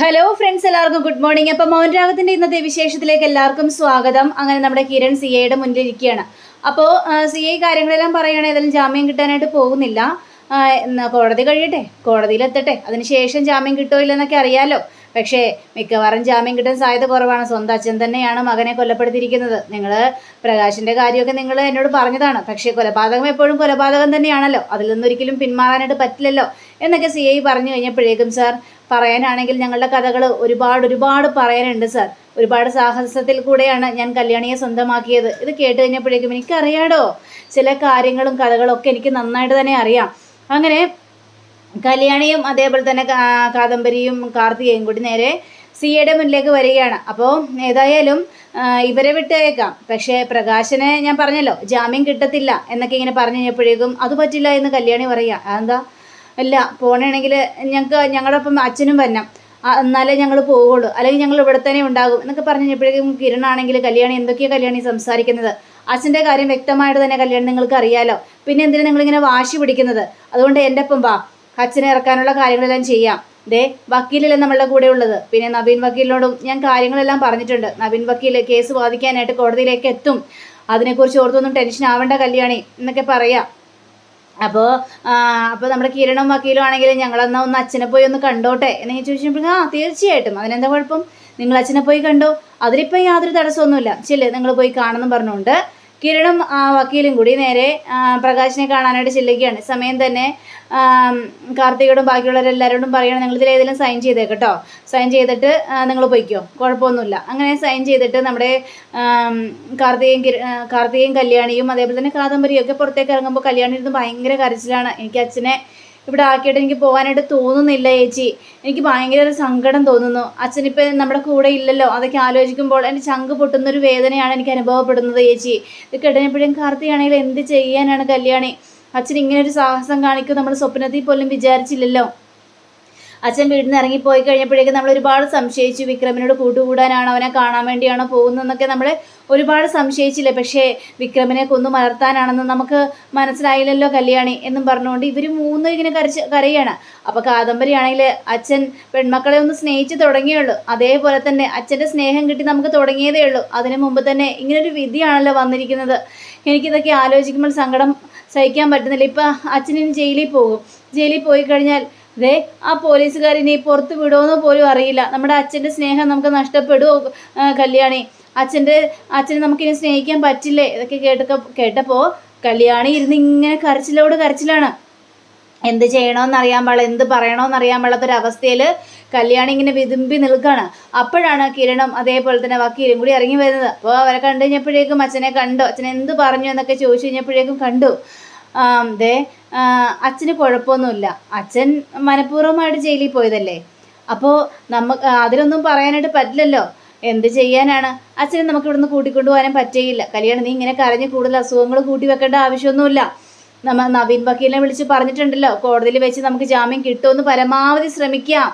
Hello friends, എല്ലാവർക്കും good morning. അപ്പം മൗനരാഗത്തിന്റെ ഇന്നത്തെ വിശേഷത്തിലേക്ക് എല്ലാവർക്കും സ്വാഗതം. അങ്ങനെ നമ്മുടെ കിരൺ സി ഐയുടെ മുന്നിലിരിക്കുകയാണ്. അപ്പോൾ സി ഐ കാര്യങ്ങളെല്ലാം പറയുകയാണെങ്കിൽ ഏതായാലും ജാമ്യം കിട്ടാനായിട്ട് പോകുന്നില്ല. കോടതി കഴിയട്ടെ, കോടതിയിലെത്തട്ടെ, അതിനുശേഷം ജാമ്യം കിട്ടുമോ ഇല്ലെന്നൊക്കെ അറിയാലോ. പക്ഷേ മിക്കവാറും ജാമ്യം കിട്ടാൻ സാധ്യത കുറവാണ്. സ്വന്തം അച്ഛൻ തന്നെയാണ് മകനെ കൊലപ്പെടുത്തിയിരിക്കുന്നത്. നിങ്ങൾ പ്രകാശിന്റെ കാര്യമൊക്കെ നിങ്ങൾ എന്നോട് പറഞ്ഞതാണ്. പക്ഷേ കൊലപാതകം എപ്പോഴും കൊലപാതകം തന്നെയാണല്ലോ, അതിൽ നിന്നൊരിക്കലും പിന്മാറാനായിട്ട് പറ്റില്ലല്ലോ എന്നൊക്കെ സി ഐ പറഞ്ഞു കഴിഞ്ഞപ്പോഴേക്കും, സാർ പറയാനാണെങ്കിൽ ഞങ്ങളുടെ കഥകൾ ഒരുപാട് പറയാനുണ്ട് സാർ. ഒരുപാട് സാഹസത്തിൽ കൂടെയാണ് ഞാൻ കല്യാണിയെ സ്വന്തമാക്കിയത്. ഇത് കേട്ട് കഴിഞ്ഞപ്പോഴേക്കും എനിക്കറിയാടോ, ചില കാര്യങ്ങളും കഥകളും ഒക്കെ എനിക്ക് നന്നായിട്ട് തന്നെ അറിയാം. അങ്ങനെ കല്യാണിയും അതേപോലെ തന്നെ കാദംബരിയും കാർത്തികയും കൂടി നേരെ സിയുടെ മുന്നിലേക്ക് വരികയാണ്. അപ്പോൾ ഏതായാലും ഇവരെ വിട്ടേക്കാം, പക്ഷേ പ്രകാശനെ ഞാൻ പറഞ്ഞല്ലോ ജാമ്യം കിട്ടത്തില്ല എന്നൊക്കെ ഇങ്ങനെ പറഞ്ഞു കഴിഞ്ഞപ്പോഴേക്കും അത് പറ്റില്ല എന്ന് കല്യാണി പറയുക. അതെന്താ? അല്ല, പോകണമെങ്കിൽ ഞങ്ങളുടെ ഒപ്പം അച്ഛനും വരണം, എന്നാലേ ഞങ്ങൾ പോവുള്ളൂ, അല്ലെങ്കിൽ ഞങ്ങൾ ഇവിടെ തന്നെ ഉണ്ടാകും എന്നൊക്കെ പറഞ്ഞു കഴിഞ്ഞപ്പോഴേക്കും കിരണാണെങ്കിൽ കല്യാണി എന്തൊക്കെയാണ് കല്യാണി സംസാരിക്കുന്നത്? അച്ഛൻ്റെ കാര്യം വ്യക്തമായിട്ട് തന്നെ കല്യാണി നിങ്ങൾക്ക് അറിയാലോ, പിന്നെ എന്തിനാണ് നിങ്ങളിങ്ങനെ വാശി പിടിക്കുന്നത്? അതുകൊണ്ട് എൻ്റെ ഒപ്പം വാ, അച്ഛനെ ഇറക്കാനുള്ള കാര്യങ്ങളെല്ലാം ചെയ്യാം. ദേ വക്കീലല്ലേ നമ്മളുടെ കൂടെ ഉള്ളത്, പിന്നെ നവീൻ വക്കീലിനോടും ഞാൻ കാര്യങ്ങളെല്ലാം പറഞ്ഞിട്ടുണ്ട്. നവീൻ വക്കീൽ കേസ് വാദിക്കാനായിട്ട് കോടതിയിലേക്ക് എത്തും, അതിനെക്കുറിച്ച് ഓർത്തൊന്നും ടെൻഷൻ ആവേണ്ട കല്യാണി എന്നൊക്കെ പറയാം. അപ്പോൾ നമ്മുടെ കിരണും വക്കീലും ആണെങ്കിൽ ഞങ്ങളെന്നാൽ ഒന്ന് അച്ഛനെ പോയി ഒന്ന് കണ്ടോട്ടെ എന്ന് ചോദിച്ചപ്പോൾ തീർച്ചയായിട്ടും, അതിനെന്താ കുഴപ്പം, നിങ്ങൾ അച്ഛനെ പോയി കണ്ടോ, അതിലിപ്പോൾ യാതൊരു തടസ്സമൊന്നുമില്ല, ചെല്ല് നിങ്ങൾ പോയി കാണുമെന്ന് പറഞ്ഞുകൊണ്ട് കിരണും വക്കീലും കൂടി നേരെ പ്രകാശിനെ കാണാനായിട്ട് ചെല്ലുകയാണ്. സമയം തന്നെ കാർത്തികയോടും ബാക്കിയുള്ളവരെല്ലാവരോടും പറയണം, നിങ്ങളിതിൽ ഏതെങ്കിലും സൈൻ ചെയ്തേക്കട്ടോ, സൈൻ ചെയ്തിട്ട് നിങ്ങൾ പോയിക്കോ, കുഴപ്പമൊന്നുമില്ല. അങ്ങനെ സൈൻ ചെയ്തിട്ട് നമ്മുടെ കാർത്തികയും കല്യാണിയും അതേപോലെ തന്നെ കാദംബരിയും ഒക്കെ പുറത്തേക്ക് ഇറങ്ങുമ്പോൾ കല്യാണി ഇരുന്ന് ഭയങ്കര കരച്ചിലാണ്. എനിക്ക് അച്ഛനെ ഇവിടെ ആക്കിയിട്ട് എനിക്ക് പോകാനായിട്ട് തോന്നുന്നില്ല ചേച്ചി, എനിക്ക് ഭയങ്കര ഒരു സങ്കടം തോന്നുന്നു. അച്ഛനിപ്പോൾ നമ്മുടെ കൂടെ ഇല്ലല്ലോ, അതൊക്കെ ആലോചിക്കുമ്പോൾ എൻ്റെ ചങ്ക് പൊട്ടുന്നൊരു വേദനയാണ് എനിക്ക് അനുഭവപ്പെടുന്നത് ചേച്ചി. ഇത് കിടന്നപ്പോഴും കാർത്തികയാണെങ്കിൽ എന്ത് ചെയ്യാനാണ് കല്യാണി? അച്ഛൻ ഇങ്ങനെ ഒരു സാഹസം കാണിക്കും നമ്മൾ സ്വപ്നത്തിൽ പോലും വിചാരിച്ചില്ലല്ലോ. അച്ഛൻ വീട്ടിൽ നിന്ന് ഇറങ്ങിപ്പോയി കഴിഞ്ഞപ്പോഴേക്കും നമ്മൾ ഒരുപാട് സംശയിച്ചു, വിക്രമിനോട് കൂട്ടുകൂടാനാണോ അവനെ കാണാൻ വേണ്ടിയാണോ പോകുന്നതെന്നൊക്കെ നമ്മൾ ഒരുപാട് സംശയിച്ചില്ലേ. പക്ഷേ വിക്രമിനെ കൊന്നു മലർത്താനാണെന്ന് നമുക്ക് മനസ്സിലായില്ലല്ലോ കല്യാണി എന്നും പറഞ്ഞുകൊണ്ട് ഇവർ മൂന്നും ഇങ്ങനെ കരയാണ്. അപ്പോൾ കാദംബരി ആണെങ്കിൽ അച്ഛൻ പെൺമക്കളെ ഒന്ന് സ്നേഹിച്ച് തുടങ്ങിയുള്ളൂ, അതേപോലെ തന്നെ അച്ഛൻ്റെ സ്നേഹം കിട്ടി നമുക്ക് തുടങ്ങിയതേ ഉള്ളൂ. അതിനു മുമ്പ് തന്നെ ഇങ്ങനൊരു വിധിയാണല്ലോ വന്നിരിക്കുന്നത്. എനിക്കിതൊക്കെ ആലോചിക്കുമ്പോൾ സങ്കടം സഹിക്കാൻ പറ്റുന്നില്ല. ഇപ്പം അച്ഛനിനി ജയിലിൽ പോകും, ജയിലിൽ പോയി കഴിഞ്ഞാൽ അതെ ആ പോലീസുകാരിനി പുറത്ത് വിടുമെന്നോ പോലും അറിയില്ല. നമ്മുടെ അച്ഛൻ്റെ സ്നേഹം നമുക്ക് നഷ്ടപ്പെടുമോ കല്യാണി? അച്ഛനെ നമുക്കിനി സ്നേഹിക്കാൻ പറ്റില്ലേ? ഇതൊക്കെ കേട്ടപ്പോൾ കല്യാണി ഇരുന്ന് ഇങ്ങനെ കരച്ചിലാണ്. എന്ത് ചെയ്യണമെന്നറിയാൻ പാടില്ല, എന്ത് പറയണമെന്നറിയാൻ പാടാത്തൊരവസ്ഥയിൽ കല്യാണി ഇങ്ങനെ വിതുമ്പി നിൽക്കുകയാണ്. അപ്പോഴാണ് കിരണും അതേപോലെ തന്നെ വക്കീലും കൂടി ഇറങ്ങി വരുന്നത്. അപ്പോൾ അവരെ കണ്ടു കഴിഞ്ഞപ്പോഴേക്കും അച്ഛനെ കണ്ടു, അച്ഛൻ എന്ത് പറഞ്ഞു എന്നൊക്കെ ചോദിച്ചു കഴിഞ്ഞപ്പോഴേക്കും കണ്ടു. അച്ഛന് കുഴപ്പമൊന്നുമില്ല, അച്ഛൻ മനഃപൂർവ്വമായിട്ട് ജയിലിൽ പോയതല്ലേ, അപ്പോൾ നമുക്ക് അതിലൊന്നും പറയാനായിട്ട് പറ്റില്ലല്ലോ. എന്ത് ചെയ്യാനാണ്? അച്ഛനെ നമുക്ക് ഇവിടുന്ന് കൂട്ടിക്കൊണ്ടു പോകാനും പറ്റുകയില്ല. കല്യാണം നീ ഇങ്ങനെ കരഞ്ഞ് കൂടുതൽ അസുഖങ്ങൾ കൂട്ടി വെക്കേണ്ട ആവശ്യമൊന്നുമില്ല. നവീൻ വക്കീലിനെ വിളിച്ച് പറഞ്ഞിട്ടുണ്ടല്ലോ, കോടതിയിൽ വെച്ച് നമുക്ക് ജാമ്യം കിട്ടുമെന്ന് പരമാവധി ശ്രമിക്കാം,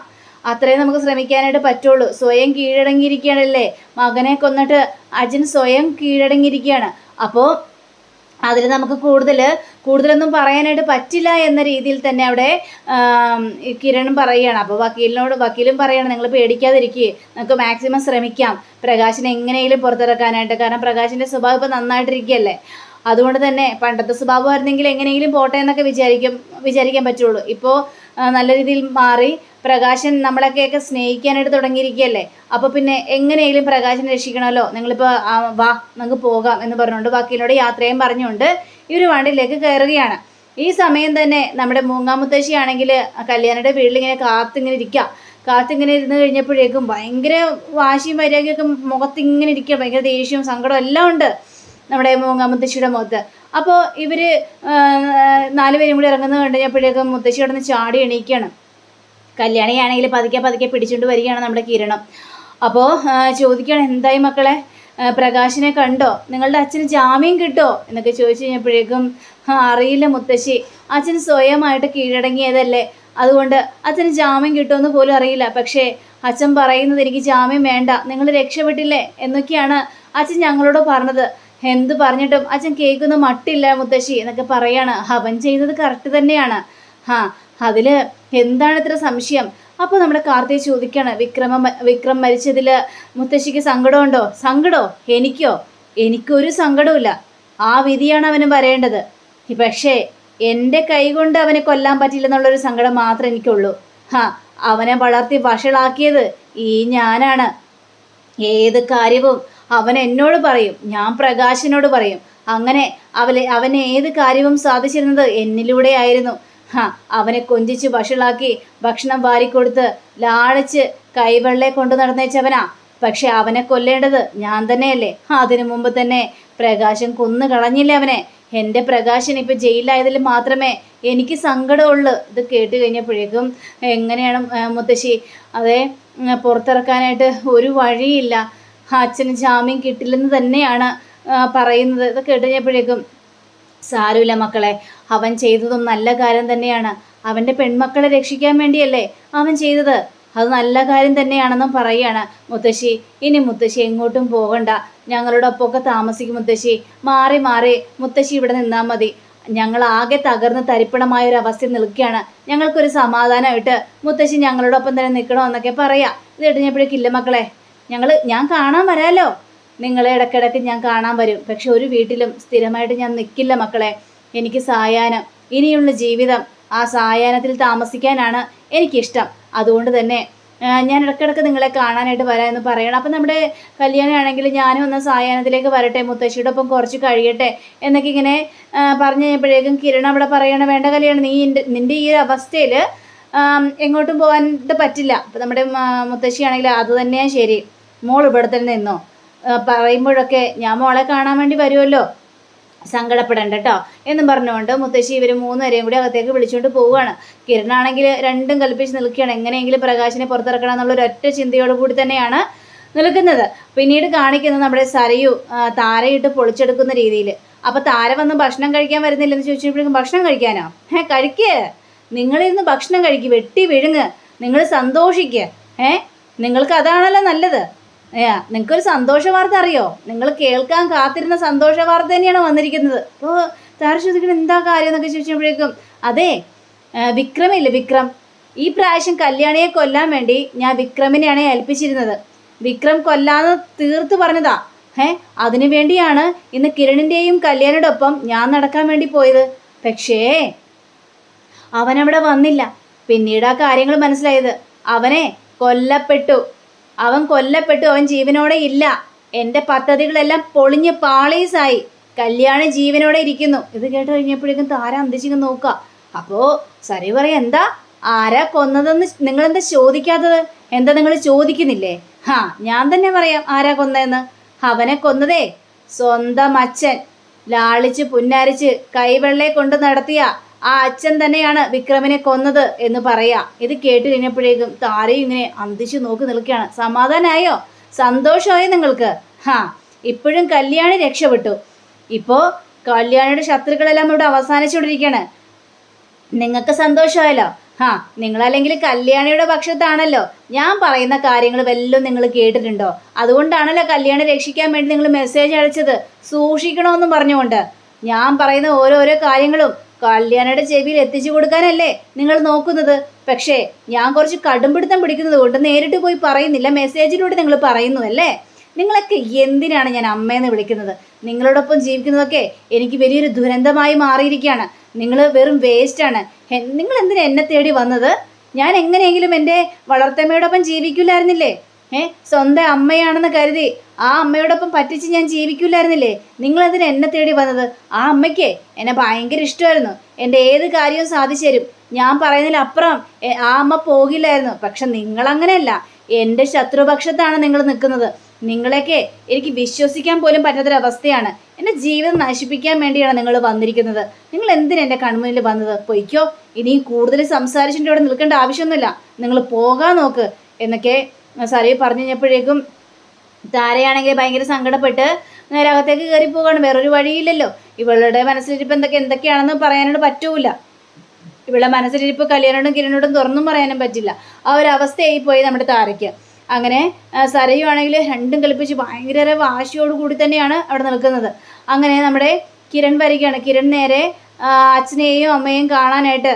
അത്രയും നമുക്ക് ശ്രമിക്കാനായിട്ട് പറ്റുള്ളൂ. സ്വയം കീഴടങ്ങിയിരിക്കുകയാണല്ലേ, മകനെ കൊന്നിട്ട് അച്ഛൻ സ്വയം കീഴടങ്ങിയിരിക്കുകയാണ്. അപ്പോൾ അതിൽ നമുക്ക് കൂടുതലൊന്നും പറയാനായിട്ട് പറ്റില്ല എന്ന രീതിയിൽ തന്നെ അവിടെ കിരണും പറയുകയാണ്. അപ്പോൾ വക്കീലും പറയുകയാണ്, നിങ്ങൾ പേടിക്കാതിരിക്കുക, നമുക്ക് മാക്സിമം ശ്രമിക്കാം പ്രകാശിനെ എങ്ങനെയെങ്കിലും പുറത്തിറക്കാനായിട്ട്. കാരണം പ്രകാശിൻ്റെ സ്വഭാവം ഇപ്പോൾ നന്നായിട്ടിരിക്കുകയല്ലേ, അതുകൊണ്ട് തന്നെ പണ്ടത്തെ സ്വഭാവമായിരുന്നെങ്കിൽ എങ്ങനെയെങ്കിലും പോട്ടെ എന്നൊക്കെ വിചാരിക്കാൻ പറ്റുള്ളൂ. ഇപ്പോൾ നല്ല രീതിയിൽ മാറി പ്രകാശൻ നമ്മളൊക്കെയൊക്കെ സ്നേഹിക്കാനായിട്ട് തുടങ്ങിയിരിക്കുകയല്ലേ. അപ്പോൾ പിന്നെ എങ്ങനെയെങ്കിലും പ്രകാശനെ രക്ഷിക്കണമല്ലോ, നിങ്ങളിപ്പോൾ വാ നമുക്ക് പോകാം എന്ന് പറഞ്ഞുകൊണ്ട് വക്കീലിനോട് യാത്രയും പറഞ്ഞുകൊണ്ട് ഇവർ വണ്ടിയിലേക്ക് കയറുകയാണ്. ഈ സമയം തന്നെ നമ്മുടെ മൂങ്ങാമുത്തശ്ശിയാണെങ്കിൽ കല്യാണിയുടെ വീട്ടിലിങ്ങനെ കാത്തിങ്ങനെ ഇരുന്ന് കഴിഞ്ഞപ്പോഴേക്കും ഭയങ്കര വാശിയും വൈരാഗ്യമൊക്കെ മുഖത്തിങ്ങനെ ഇരിക്കുക, ഭയങ്കര ദേഷ്യവും സങ്കടവും എല്ലാം ഉണ്ട് നമ്മുടെ മൂങ്ങാമുത്തശ്ശിയുടെ മുഖത്ത്. അപ്പോൾ ഇവർ 4 പേരും കൂടി ഇറങ്ങുന്നത് കഴിഞ്ഞപ്പോഴേക്കും മുത്തശ്ശി അവിടെ നിന്ന് ചാടി എണീക്കുകയാണ്. കല്യാണിയാണെങ്കിൽ പതുക്കെ പിടിച്ചുകൊണ്ട് വരികയാണ് നമ്മുടെ കിരണം. അപ്പോൾ ചോദിക്കുകയാണ്, എന്തായി മക്കളെ, പ്രകാശിനെ കണ്ടോ, നിങ്ങളുടെ അച്ഛന് ജാമ്യം കിട്ടോ എന്നൊക്കെ ചോദിച്ചു കഴിഞ്ഞപ്പോഴേക്കും അറിയില്ല മുത്തശ്ശി, അച്ഛൻ സ്വയമായിട്ട് കീഴടങ്ങിയതല്ലേ, അതുകൊണ്ട് അച്ഛന് ജാമ്യം കിട്ടുമെന്ന് പോലും അറിയില്ല. പക്ഷേ അച്ഛൻ പറയുന്നത് എനിക്ക് ജാമ്യം വേണ്ട, നിങ്ങൾ രക്ഷപ്പെട്ടില്ലേ എന്നൊക്കെയാണ് അച്ഛൻ ഞങ്ങളോട് പറഞ്ഞത്. എന്ത് പറഞ്ഞിട്ടും അച്ഛൻ കേൾക്കുന്ന മട്ടില്ല മുത്തശ്ശി എന്നൊക്കെ പറയാണ്. അവൻ ചെയ്യുന്നത് കറക്റ്റ് തന്നെയാണ്. അതിൽ എന്താണ് ഇത്ര സംശയം? അപ്പോൾ നമ്മുടെ കാർത്തി ചോദിക്കുകയാണ്, വിക്രം മരിച്ചതിൽ മുത്തശ്ശിക്ക് സങ്കടമുണ്ടോ? സങ്കടോ? എനിക്കൊരു സങ്കടമില്ല. ആ വിധിയാണ് അവന് വരേണ്ടത്. പക്ഷേ എൻ്റെ കൈ കൊണ്ട് അവനെ കൊല്ലാൻ പറ്റില്ലെന്നുള്ളൊരു സങ്കടം മാത്രമേ എനിക്കുള്ളൂ. അവനെ വളർത്തി വഷളാക്കിയത് ഞാനാണ്. ഏത് കാര്യവും അവൻ എന്നോട് പറയും, ഞാൻ പ്രകാശിനോട് പറയും. അങ്ങനെ അവൻ ഏത് കാര്യവും സാധിച്ചിരുന്നത് എന്നിലൂടെ ആയിരുന്നു. അവനെ കൊഞ്ചിച്ച് വഷളാക്കി ഭക്ഷണം വാരിക്കൊടുത്ത് ലാളിച്ച് കൈവെള്ളയെ കൊണ്ടു നടന്നേച്ചവനാ. പക്ഷെ അവനെ കൊല്ലേണ്ടത് ഞാൻ തന്നെയല്ലേ? അതിനു മുമ്പ് തന്നെ പ്രകാശൻ കൊന്നു കളഞ്ഞില്ലേ അവനെ? എൻ്റെ പ്രകാശൻ ഇപ്പം ജയിലിലായതിൽ മാത്രമേ എനിക്ക് സങ്കടമുള്ളൂ. ഇത് കേട്ട് കഴിഞ്ഞപ്പോഴേക്കും എങ്ങനെയാണ് മുത്തശ്ശി, അതെ, പുറത്തിറക്കാനായിട്ട് ഒരു വഴിയില്ല. അച്ഛന് ജാമ്യം കിട്ടില്ലെന്ന് തന്നെയാണ് പറയുന്നത്. ഇത് കേട്ട് കഴിഞ്ഞപ്പോഴേക്കും സാരമില്ല മക്കളെ, അവൻ ചെയ്തതും നല്ല കാര്യം തന്നെയാണ്. അവൻ്റെ പെൺമക്കളെ രക്ഷിക്കാൻ വേണ്ടിയല്ലേ അവൻ ചെയ്തത്. അത് നല്ല കാര്യം തന്നെയാണെന്നും പറയുകയാണ് മുത്തശ്ശി. ഇനി മുത്തശ്ശി എങ്ങോട്ടും പോകണ്ട, ഞങ്ങളോടൊപ്പമൊക്കെ താമസിക്കും മുത്തശ്ശി. മാറി മുത്തശ്ശി ഇവിടെ നിന്നാൽ മതി. ഞങ്ങൾ ആകെ തകർന്ന് തരിപ്പണമായൊരവസ്ഥയിൽ നിൽക്കുകയാണ്. ഞങ്ങൾക്കൊരു സമാധാനമായിട്ട് മുത്തശ്ശി ഞങ്ങളോടൊപ്പം തന്നെ നിൽക്കണമെന്നൊക്കെ പറയാം. ഇത് ഇടഞ്ഞപ്പോഴേക്കില്ല മക്കളെ, ഞാൻ കാണാൻ വരാമല്ലോ. നിങ്ങളെ ഇടയ്ക്കിടയ്ക്ക് ഞാൻ കാണാൻ വരും. പക്ഷെ ഒരു വീട്ടിലും സ്ഥിരമായിട്ട് ഞാൻ നിൽക്കില്ല മക്കളെ. എനിക്ക് സായാഹ്നം, ഇനിയുള്ള ജീവിതം ആ സായാഹ്നത്തിൽ താമസിക്കാനാണ് എനിക്കിഷ്ടം. അതുകൊണ്ട് തന്നെ ഞാൻ ഇടയ്ക്കിടയ്ക്ക് നിങ്ങളെ കാണാനായിട്ട് വരാമെന്ന് പറയണം. അപ്പം നമ്മുടെ കല്യാണമാണെങ്കിൽ ഞാനും ഒന്ന് സായാഹ്നത്തിലേക്ക് വരട്ടെ, മുത്തശ്ശിയുടെ ഒപ്പം കുറച്ച് കഴിയട്ടെ എന്നൊക്കെ ഇങ്ങനെ പറഞ്ഞു കഴിഞ്ഞപ്പോഴേക്കും കിരൺ അവിടെ പറയണം, വേണ്ട കല്യാണം, നിൻ്റെ ഈ അവസ്ഥയിൽ എങ്ങോട്ടും പോകാനായിട്ട് പറ്റില്ല. അപ്പം നമ്മുടെ മുത്തശ്ശിയാണെങ്കിൽ അത് തന്നെയാണ് ശരി, മോൾ ഇവിടെ തന്നെ നിന്നോ. പറയുമ്പോഴൊക്കെ ഞാൻ മോളെ കാണാൻ വേണ്ടി വരുമല്ലോ, സങ്കടപ്പെടണ്ട കേട്ടോ എന്നും പറഞ്ഞുകൊണ്ട് മുത്തശ്ശി ഇവർ മൂന്നുപേരെയും കൂടി അകത്തേക്ക് വിളിച്ചുകൊണ്ട് പോവുകയാണ്. കിരണാണെങ്കിൽ രണ്ടും കൽപ്പിച്ച് നിൽക്കുകയാണ്, എങ്ങനെയെങ്കിലും പ്രകാശിനെ പുറത്തിറക്കണം എന്നുള്ള ഒരൊറ്റ ചിന്തയോടുകൂടി തന്നെയാണ് നിൽക്കുന്നത്. പിന്നീട് കാണിക്കുന്നത് നമ്മുടെ സരയു താരയിട്ട് പൊളിച്ചെടുക്കുന്ന രീതിയിൽ. അപ്പോൾ താര വന്ന് ഭക്ഷണം കഴിക്കാൻ വരുന്നില്ലെന്ന് ചോദിച്ചപ്പോഴേക്കും ഭക്ഷണം കഴിക്കാനോ? കഴിക്കേ, നിങ്ങളിരുന്ന് ഭക്ഷണം കഴിക്കുക, വെട്ടി വിഴുങ്ങ്, നിങ്ങൾ സന്തോഷിക്കുക. നിങ്ങൾക്ക് അതാണല്ലോ നല്ലത്. നിങ്ങൾക്കൊരു സന്തോഷ വാർത്ത അറിയോ? നിങ്ങൾ കേൾക്കാൻ കാത്തിരുന്ന സന്തോഷ വാർത്ത തന്നെയാണ് വന്നിരിക്കുന്നത്. അപ്പോൾ താര ചോദിക്കണം, എന്താ കാര്യം എന്നൊക്കെ ചോദിച്ചപ്പോഴേക്കും, അതെ, വിക്രം ഈ പ്രാവശ്യം കല്യാണിയെ കൊല്ലാൻ വേണ്ടി ഞാൻ വിക്രമിനെയാണ് ഏൽപ്പിച്ചിരുന്നത്. വിക്രം കൊല്ലാന്ന് തീർത്ത് പറഞ്ഞതാ. അതിനു വേണ്ടിയാണ് ഇന്ന് കിരണിൻ്റെയും കല്യാണിയുടെ ഒപ്പം ഞാൻ നടക്കാൻ വേണ്ടി പോയത്. പക്ഷേ അവനവിടെ വന്നില്ല. പിന്നീട് ആ കാര്യങ്ങൾ മനസ്സിലായത്. അവൻ കൊല്ലപ്പെട്ടു, അവൻ ജീവനോടെ ഇല്ല. എൻ്റെ പദ്ധതികളെല്ലാം പൊളിഞ്ഞ് പാളീസായി. കല്യാണി ജീവനോടെ ഇരിക്കുന്നു. ഇത് കേട്ട് കഴിഞ്ഞപ്പോഴേക്കും താര അന്തിച്ചിങ്ങ് നോക്കുക. അപ്പോൾ സരി പറയാം, എന്താ ആരാ കൊന്നതെന്ന് നിങ്ങളെന്താ ചോദിക്കാത്തത്? എന്താ നിങ്ങൾ ചോദിക്കുന്നില്ലേ? ഞാൻ തന്നെ പറയാം ആരാ കൊന്നതെന്ന്. അവനെ കൊന്നതേ സ്വന്തം അച്ഛൻ, ലാളിച്ച് പുന്നാരിച്ച് കൈവെള്ളയെ കൊണ്ട് നടത്തിയ ആ അച്ഛൻ തന്നെയാണ് വിക്രമിനെ കൊന്നത് എന്ന് പറയാ. ഇത് കേട്ട് കഴിഞ്ഞപ്പോഴേക്കും താരയും ഇങ്ങനെ അന്തിച്ച് നോക്കി നിൽക്കുകയാണ്. സമാധാനമായോ? സന്തോഷമായോ നിങ്ങൾക്ക്? ഇപ്പോഴും കല്യാണി രക്ഷപ്പെട്ടു. ഇപ്പോൾ കല്യാണിയുടെ ശത്രുക്കളെല്ലാം ഇവിടെ അവസാനിച്ചുകൊണ്ടിരിക്കുകയാണ്. നിങ്ങൾക്ക് സന്തോഷമായല്ലോ. നിങ്ങളല്ലെങ്കിൽ കല്യാണിയുടെ പക്ഷത്താണല്ലോ. ഞാൻ പറയുന്ന കാര്യങ്ങൾ വല്ലതും നിങ്ങൾ കേട്ടിട്ടുണ്ടോ? അതുകൊണ്ടാണല്ലോ കല്യാണി രക്ഷിക്കാൻ വേണ്ടി നിങ്ങൾ മെസ്സേജ് അയച്ചത്, സൂക്ഷിക്കണമെന്നും പറഞ്ഞുകൊണ്ട്. ഞാൻ പറയുന്ന ഓരോരോ കാര്യങ്ങളും കല്യാണിയുടെ ചെവിയിൽ എത്തിച്ചു കൊടുക്കാനല്ലേ നിങ്ങൾ നോക്കുന്നത്. പക്ഷേ ഞാൻ കുറച്ച് കടുംപിടുത്തം പിടിക്കുന്നത് കൊണ്ട് നേരിട്ട് പോയി പറയുന്നില്ല, മെസ്സേജിലൂടെ നിങ്ങൾ പറയുന്നു അല്ലേ. നിങ്ങളൊക്കെ എന്തിനാണ് ഞാൻ അമ്മയെന്ന് വിളിക്കുന്നത്? നിങ്ങളോടൊപ്പം ജീവിക്കുന്നതൊക്കെ എനിക്ക് വലിയൊരു ദുരന്തമായി മാറിയിരിക്കുകയാണ്. നിങ്ങൾ വെറും വേസ്റ്റാണ്. നിങ്ങൾ എന്തിനാ എന്നെ തേടി വന്നത്? ഞാൻ എങ്ങനെയെങ്കിലും എൻ്റെ വളർത്തമ്മയോടൊപ്പം ജീവിക്കില്ലായിരുന്നില്ലേ? സ്വന്തം അമ്മയാണെന്ന് കരുതി ആ അമ്മയോടൊപ്പം പറ്റിച്ച് ഞാൻ ജീവിക്കില്ലായിരുന്നില്ലേ? നിങ്ങളെന്തിനാ എന്നെ തേടി വന്നത്? ആ അമ്മയ്ക്ക് എന്നെ ഭയങ്കര ഇഷ്ടമായിരുന്നു. എൻ്റെ ഏത് കാര്യവും സാധിച്ചു തരും. ഞാൻ പറയുന്നതിലപ്പുറം ആ അമ്മ പോകില്ലായിരുന്നു. പക്ഷെ നിങ്ങളങ്ങനെയല്ല. എൻ്റെ ശത്രുപക്ഷത്താണ് നിങ്ങൾ നിൽക്കുന്നത്. നിങ്ങളെയൊക്കെ എനിക്ക് വിശ്വസിക്കാൻ പോലും പറ്റാത്തൊരവസ്ഥയാണ്. എൻ്റെ ജീവിതം നശിപ്പിക്കാൻ വേണ്ടിയാണ് നിങ്ങൾ വന്നിരിക്കുന്നത്. നിങ്ങൾ എന്തിനാ എൻ്റെ കൺമുന്നിൽ വന്നത്? പൊയ്ക്കോ, ഇനിയും കൂടുതൽ സംസാരിച്ചിട്ട് ഇവിടെ നിൽക്കേണ്ട ആവശ്യമൊന്നുമില്ല. നിങ്ങൾ പോകാൻ നോക്ക് എന്നൊക്കെ സരി പറഞ്ഞു കഴിഞ്ഞപ്പോഴേക്കും താരയാണെങ്കിൽ ഭയങ്കര സങ്കടപ്പെട്ട് നേരെ അകത്തേക്ക് കയറി പോവുകയാണ്. വേറൊരു വഴിയില്ലല്ലോ. ഇവളുടെ മനസ്സിലിരിപ്പ് എന്തൊക്കെയാണെന്ന് പറയാനോട് പറ്റൂല. ഇവളുടെ മനസ്സിലിരിപ്പ് കല്യാണോടും കിരണോടും തുറന്നും പറയാനും പറ്റില്ല. ആ ഒരു അവസ്ഥയായി പോയി നമ്മുടെ താരയ്ക്ക്. അങ്ങനെ സരയുവാണെങ്കിൽ രണ്ടും കളിപ്പിച്ച് ഭയങ്കര വാശിയോടുകൂടി തന്നെയാണ് അവിടെ നിൽക്കുന്നത്. അങ്ങനെ നമ്മുടെ കിരൺ വരികയാണ്. കിരൺ നേരെ അച്ഛനെയും അമ്മയെയും കാണാനായിട്ട്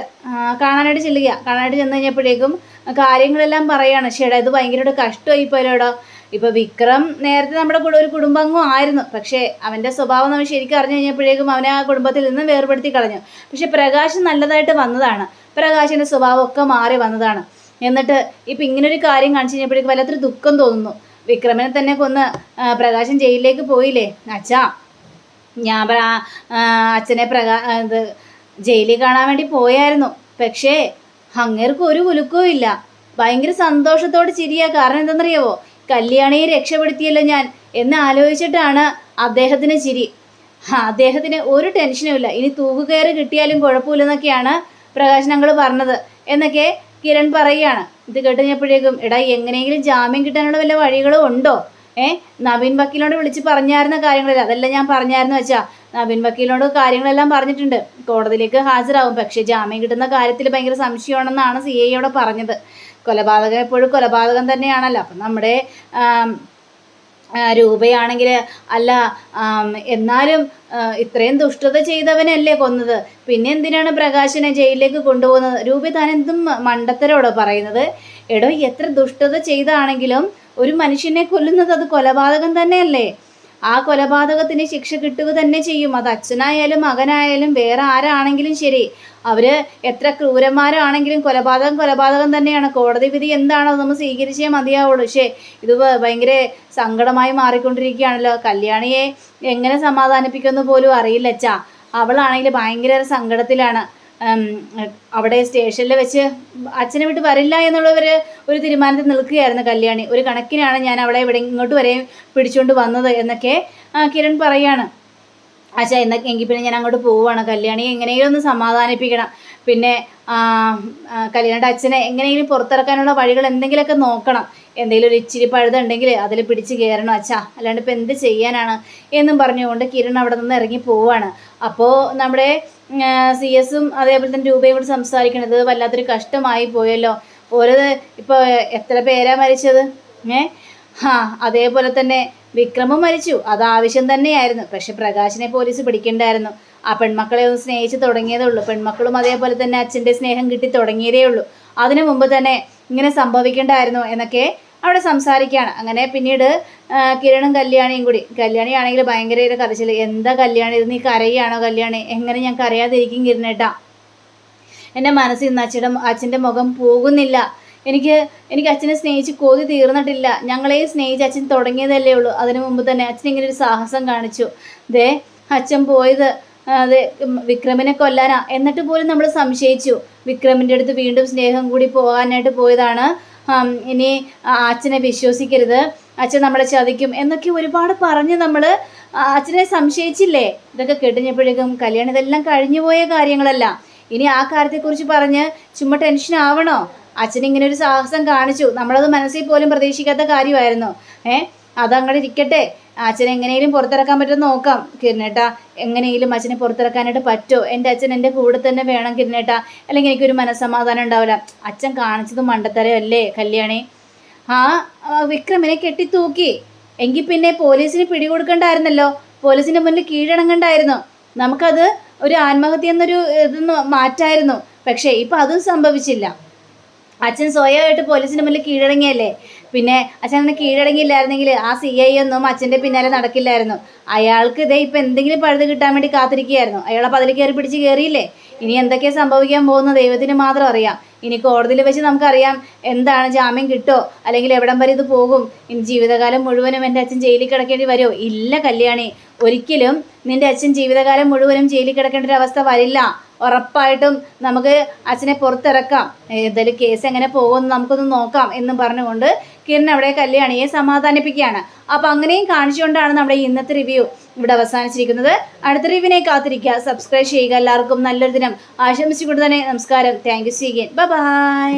ചെല്ലുക. കാണാനായിട്ട് ചെന്ന് കഴിഞ്ഞപ്പോഴേക്കും കാര്യങ്ങളെല്ലാം പറയാണ്. ചേട്ടാ ഇത് ഭയങ്കര കഷ്ടമായി പോയല്ലോടാ. ഇപ്പോൾ വിക്രം നേരത്തെ നമ്മുടെ കൂടെ ഒരു കുടുംബാംഗം ആയിരുന്നു, പക്ഷേ അവൻ്റെ സ്വഭാവം നമ്മൾ ശരിക്കും അറിഞ്ഞു കഴിഞ്ഞപ്പോഴേക്കും അവനെ ആ കുടുംബത്തിൽ നിന്ന് വേർപെടുത്തി കളഞ്ഞു. പക്ഷെ പ്രകാശ് നല്ലതായിട്ട് വന്നതാണ്, പ്രകാശിൻ്റെ സ്വഭാവമൊക്കെ മാറി വന്നതാണ്. എന്നിട്ട് ഇപ്പം ഇങ്ങനൊരു കാര്യം കാണിച്ചു കഴിഞ്ഞപ്പോഴേക്കും വല്ലാത്തൊരു ദുഃഖം തോന്നുന്നു. വിക്രമിനെ തന്നെ കൊന്ന് പ്രകാശൻ ജയിലിലേക്ക് പോയില്ലേ അച്ഛാ. ഞാൻ അച്ഛനെ ഇത് ജയിലിൽ കാണാൻ വേണ്ടി പോയായിരുന്നു, പക്ഷേ അങ്ങേർക്ക് ഒരു കുലുക്കവും ഇല്ല. ഭയങ്കര സന്തോഷത്തോടെ ചിരിയാ. കാരണം എന്തെന്നറിയാവോ, കല്യാണിയെ രക്ഷപ്പെടുത്തിയല്ലോ ഞാൻ എന്ന് ആലോചിച്ചിട്ടാണ് അദ്ദേഹത്തിന് ചിരി. അദ്ദേഹത്തിന് ഒരു ടെൻഷനും ഇല്ല. ഇനി തൂക്കുകയറ് കിട്ടിയാലും കുഴപ്പമില്ലെന്നൊക്കെയാണ് പ്രകാശ് ഞങ്ങൾ പറഞ്ഞത് എന്നൊക്കെ കിരൺ പറയുകയാണ്. ഇത് കേട്ടുകഴിഞ്ഞപ്പോഴേക്കും എടാ എങ്ങനെയെങ്കിലും ജാമ്യം കിട്ടാനുള്ള വല്ല വഴികളും ഉണ്ടോ? നവീൻ വക്കീലിനോട് വിളിച്ച് പറഞ്ഞായിരുന്ന കാര്യങ്ങളില്ല, അതെല്ലാം ഞാൻ പറഞ്ഞായിരുന്നു വെച്ചാൽ. നവീൻ വക്കീലിനോട് കാര്യങ്ങളെല്ലാം പറഞ്ഞിട്ടുണ്ട്, കോടതിയിലേക്ക് ഹാജരാകും. പക്ഷേ ജാമ്യം കിട്ടുന്ന കാര്യത്തിൽ ഭയങ്കര സംശയമാണെന്നാണ് CI യോട് പറഞ്ഞത്. കൊലപാതകം എപ്പോഴും കൊലപാതകം തന്നെയാണല്ലോ. അപ്പം നമ്മുടെ രൂപയാണെങ്കിൽ അല്ല, എന്നാലും ഇത്രയും ദുഷ്ടത ചെയ്തവനല്ലേ കൊന്നത്, പിന്നെ എന്തിനാണ് പ്രകാശിനെ ജയിലിലേക്ക് കൊണ്ടുപോകുന്നത്? രൂപ താൻ എന്തും മണ്ടത്തരോടോ പറയുന്നത്? എടോ എത്ര ദുഷ്ടത ചെയ്താണെങ്കിലും ഒരു മനുഷ്യനെ കൊല്ലുന്നത് അത് കൊലപാതകം തന്നെയല്ലേ? ആ കൊലപാതകത്തിന് ശിക്ഷ കിട്ടുക തന്നെ ചെയ്യും. അത് അച്ഛനായാലും മകനായാലും വേറെ ആരാണെങ്കിലും ശരി, അവർ എത്ര ക്രൂരന്മാരാണെങ്കിലും കൊലപാതകം തന്നെയാണ്. കോടതി വിധി എന്താണോ നമ്മൾ സ്വീകരിച്ചേ മതിയാവുള്ളൂ. പക്ഷേ ഇത് ഭയങ്കര സങ്കടമായി മാറിക്കൊണ്ടിരിക്കുകയാണല്ലോ. കല്യാണിയെ എങ്ങനെ സമാധാനിപ്പിക്കുമെന്ന് പോലും അറിയില്ല അച്ഛാ. അവളാണെങ്കിൽ ഭയങ്കര സങ്കടത്തിലാണ്. അവിടെ സ്റ്റേഷനിൽ വെച്ച് അച്ഛനെ വിട്ട് വരില്ല എന്നുള്ളവർ ഒരു തീരുമാനത്തിൽ നിൽക്കുകയായിരുന്നു കല്യാണി. ഒരു കണക്കിനാണ് ഞാൻ അവളെ ഇങ്ങോട്ട് വരെ പിടിച്ചുകൊണ്ട് വന്നത് എന്നൊക്കെ കിരൺ പറയാണ്. അച്ഛാ എങ്കിൽ പിന്നെ ഞാൻ അങ്ങോട്ട് പോവുകയാണ്. കല്യാണിയെ എങ്ങനെയെങ്കിലും ഒന്ന് സമാധാനിപ്പിക്കണം. പിന്നെ കല്യാണിയുടെ അച്ഛനെ എങ്ങനെയെങ്കിലും പുറത്തിറക്കാനുള്ള വഴികൾ എന്തെങ്കിലുമൊക്കെ നോക്കണം. എന്തെങ്കിലും ഒരു ഇച്ചിരി പഴുതുണ്ടെങ്കിൽ അതിൽ പിടിച്ച് കയറണം അച്ഛാ, അല്ലാണ്ട് ഇപ്പം എന്ത് ചെയ്യാനാണ് എന്നും പറഞ്ഞുകൊണ്ട് കിരൺ അവിടെ നിന്ന് ഇറങ്ങി പോവുകയാണ്. അപ്പോൾ നമ്മുടെ CS-ഉം അതേപോലെ തന്നെ രൂപയും കൂടി സംസാരിക്കണത് വല്ലാത്തൊരു കഷ്ടമായി പോയല്ലോ. ഓരോ ഇപ്പോൾ എത്ര പേരാ മരിച്ചത്? അതേപോലെ തന്നെ വിക്രമും മരിച്ചു, അത് ആവശ്യം തന്നെയായിരുന്നു. പക്ഷെ പ്രകാശിനെ പോലീസ് പിടിക്കണ്ടായിരുന്നു. ആ പെൺമക്കളെ ഒന്ന് സ്നേഹിച്ച് തുടങ്ങിയതേ ഉള്ളൂ. പെൺമക്കളും അതേപോലെ തന്നെ അച്ഛൻ്റെ സ്നേഹം കിട്ടി തുടങ്ങിയതേ ഉള്ളൂ. അതിനു മുമ്പ് തന്നെ ഇങ്ങനെ സംഭവിക്കണ്ടായിരുന്നു എന്നൊക്കെ അവിടെ സംസാരിക്കുകയാണ്. അങ്ങനെ പിന്നീട് കിരണും കല്യാണിയും കൂടി, കല്യാണിയാണെങ്കിൽ ഭയങ്കര കരച്ചിൽ. എന്താ കല്യാണി ഇത്, നീ കരയാണോ കല്യാണി? എങ്ങനെ ഞാൻ കരയാതിരിക്കും കിരണേട്ടാ? എൻ്റെ മനസ്സിൽ നിന്ന് അച്ഛൻ്റെ മുഖം പോകുന്നില്ല. എനിക്ക് അച്ഛനെ സ്നേഹിച്ച് കൊതി തീർന്നിട്ടില്ല. ഞങ്ങളെ സ്നേഹിച്ച് അച്ഛൻ തുടങ്ങിയതല്ലേ ഉള്ളൂ. അതിനു മുമ്പ് തന്നെ അച്ഛൻ ഇങ്ങനെ ഒരു സാഹസം കാണിച്ചു. അച്ഛൻ പോയത് വിക്രമിനെ കൊല്ലാനാ. എന്നിട്ട് പോലും നമ്മൾ സംശയിച്ചു. വിക്രമിൻ്റെ അടുത്ത് വീണ്ടും സ്നേഹം കൂടി പോകാനായിട്ട് പോയതാണ്. ഇനി അച്ഛനെ വിശ്വസിക്കരുത്, അച്ഛൻ നമ്മളെ ചതിക്കും എന്നൊക്കെ ഒരുപാട് പറഞ്ഞ് നമ്മൾ അച്ഛനെ സംശയിച്ചില്ലേ? ഇതൊക്കെ കേട്ടുകഴിഞ്ഞപ്പോഴേക്കും കല്യാണം ഇതെല്ലാം കഴിഞ്ഞു പോയ കാര്യങ്ങളല്ല. ഇനി ആ കാര്യത്തെക്കുറിച്ച് പറഞ്ഞ് ചുമ്മാ ടെൻഷൻ ആവണോ? അച്ഛനിങ്ങനെ ഒരു സാഹസം കാണിച്ചു, നമ്മളത് മനസ്സിൽ പോലും പ്രതീക്ഷിക്കാത്ത കാര്യമായിരുന്നു. അതങ്ങനെ ഇരിക്കട്ടെ, അച്ഛനെ എങ്ങനെയും പുറത്തിറക്കാൻ പറ്റുമെന്ന് നോക്കാം കിരണേട്ടാ. എങ്ങനെയും അച്ഛനെ പുറത്തിറക്കാനായിട്ട് പറ്റുമോ? എൻ്റെ അച്ഛൻ എൻ്റെ കൂടെ തന്നെ വേണം കിരണേട്ടാ, അല്ലെങ്കിൽ എനിക്കൊരു മനസ്സമാധാനം ഉണ്ടാവില്ല. അച്ഛൻ കാണിച്ചത് മണ്ടത്തരമല്ലേ കല്യാണി? വിക്രമിനെ കെട്ടിത്തൂക്കി എങ്കിൽ പിന്നെ പോലീസിന് പിടികൊടുക്കണ്ടായിരുന്നല്ലോ, പോലീസിൻ്റെ മുന്നിൽ കീഴടങ്ങണ്ടായിരുന്നു. നമുക്കത് ഒരു ആത്മഹത്യ എന്നൊരു ഇതൊന്ന് മാറ്റായിരുന്നു. പക്ഷേ ഇപ്പം അതും സംഭവിച്ചില്ല. അച്ഛൻ സ്വയമായിട്ട് പോലീസിൻ്റെ മുന്നിൽ കീഴടങ്ങിയല്ലേ. പിന്നെ അച്ഛൻ അങ്ങനെ കീഴടങ്ങിയില്ലായിരുന്നെങ്കിൽ ആ CI ഒന്നും അച്ഛൻ്റെ പിന്നാലെ നടക്കില്ലായിരുന്നു. അയാൾക്ക് ഇപ്പം എന്തെങ്കിലും പഴുത് കിട്ടാൻ വേണ്ടി കാത്തിരിക്കുകയായിരുന്നു. അയാളെ പതിൽ കയറി പിടിച്ച് കയറിയില്ലേ. ഇനി എന്തൊക്കെയാണ് സംഭവിക്കാൻ പോകുന്നത് ദൈവത്തിന് മാത്രം അറിയാം. ഇനി കോടതിയിൽ വെച്ച് നമുക്കറിയാം എന്താണ്, ജാമ്യം കിട്ടുമോ അല്ലെങ്കിൽ എവിടം വരെ ഇത് പോകും. ഇനി ജീവിതകാലം മുഴുവനും എൻ്റെ അച്ഛൻ ജയിലിൽ കിടക്കേണ്ടി വരുമോ? ഇല്ല കല്യാണി, ഒരിക്കലും നിൻ്റെ അച്ഛൻ ജീവിതകാലം മുഴുവനും ജയിലിൽ കിടക്കേണ്ട ഒരു അവസ്ഥ വരില്ല. ഉറപ്പായിട്ടും നമുക്ക് അച്ഛനെ പുറത്തിറക്കാം. എന്തായാലും കേസ് എങ്ങനെ പോകുമെന്ന് നമുക്കൊന്ന് നോക്കാം എന്നും പറഞ്ഞുകൊണ്ട് കിരൺ അവിടെ കല്യാണിയെ സമാധാനിപ്പിക്കുകയാണ്. അപ്പോൾ അങ്ങനെയും കാണിച്ചുകൊണ്ടാണ് നമ്മുടെ ഇന്നത്തെ റിവ്യൂ ഇവിടെ അവസാനിച്ചിരിക്കുന്നത്. അടുത്ത റിവ്യൂവിനെ കാത്തിരിക്കുക, സബ്സ്ക്രൈബ് ചെയ്യുക. എല്ലാവർക്കും നല്ലൊരു ദിനം ആശംസിച്ചുകൊണ്ട് തന്നെ നമസ്കാരം. Thank you. See again. By.